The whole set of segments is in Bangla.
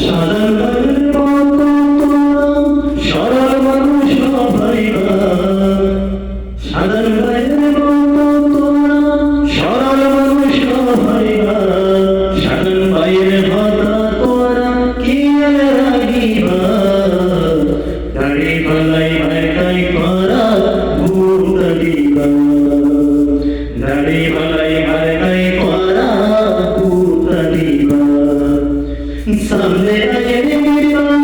সাধারণ ভাইয়ের মতো তোরা সরল মানুষ ভাইবা, সাধারণ ভাইয়ের মতো তোরা সরল মানুষ ভাইবা, সাধারণ ভাইয়ের কথা তোরা কি রাগিবা, দাড়ি পালাই ভাই করা ভূত দিবা, দাড়ি পালাই ভাই করা ভূত দিবা। সামনে আয়ে নির্বাণ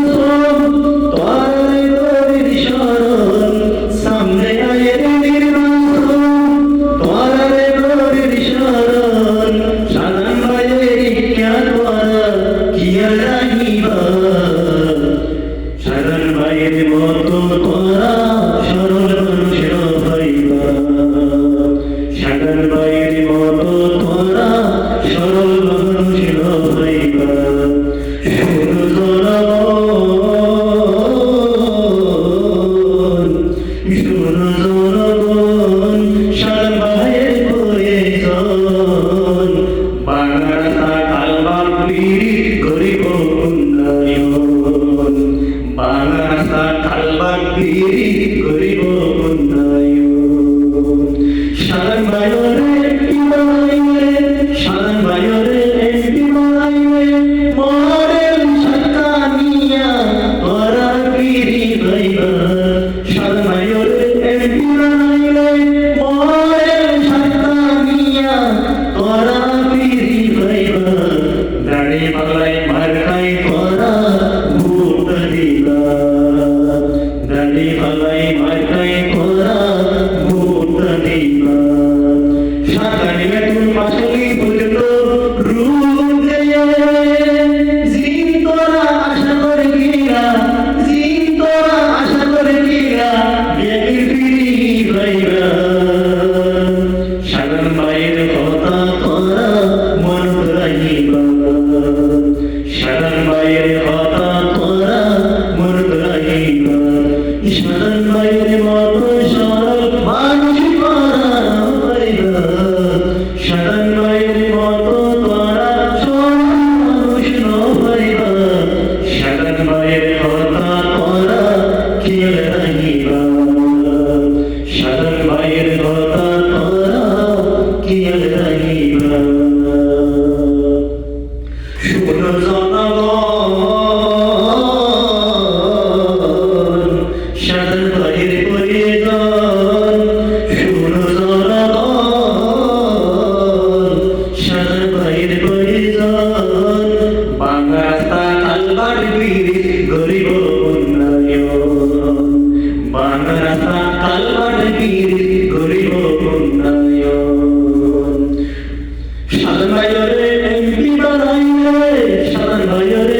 তোরাই গরিব শরণ, সামনে আয়ে নির্বাণ তোরাই গরিব শরণ, সাধারণ ভাইয়ের क्या তোরা কিয়া রাগিবা, সাধারণ ভাইয়ের মতো তোরা সরল মানুষের ভাইবা, সাধারণ ভাইয়ের মতো তোরা সরল মানুষের ভাইবা। সাধারণ ভাইয়ের প্রয়োজন, বাংলা রাস্তা কালবার গরিব উন্নয়ন, বাংলা রাস্তা কালবার গরিব উন্নয়ন। সাধারণ ভাইয়ের এমপি বানাইবে, সাধারণ ভাইয়ের এমপি বানাইবে, মডেল সরকার নিয়া তোরা পিরি ভাইবা, সাধারণ ভাইয়ের এমপি বানাইবে, মডেল সরকার নিয়া তোরা পিরি ভাইবা, দাড়ি পাগলাই মার্কাই করা ভোট দিবা, দাড়ি পাগলাই মার্কাই করা ভোট দিবা। সরকারি বেতন মাসুলি পর্যন্ত রূপ দেয়, জিন তোরা আশা করে গিয়া, জিন তোরা আশা করে গিয়া বেগির ফিরি ভাইবা, সাধারণ ভাইয়ের কথা তোরা মন রাখিবা, সাধারণ ভাইয়ের কথা তোরা মন রাখিবা, সাধারণ ভাইয়ের মতো সরল মানুষ ভাইবা, সাধারণ ভাইয়ের মতো তোরা সরল মানুষ ভাইবা, সাধারণ ভাইয়ের কথা তোরা খেয়াল রাখিবা, সাধারণ ভাইয়ের কথা তোরা খেয়াল রাখিবা। শুনো জনগণ সাধারণ ভাইয়ের প্রয়োজন, শুনো জনগণ সাধারণ ভাইয়ের প্রয়োজন, বাংলা রাস্তা কালবার গরিব উন্নয়ন, বাংলা রাস্তা কালবার গরিব উন্নয়ন। সাধারণ ভাইয়ের এমপি বানাইবে, সাধারণ ভাইয়ের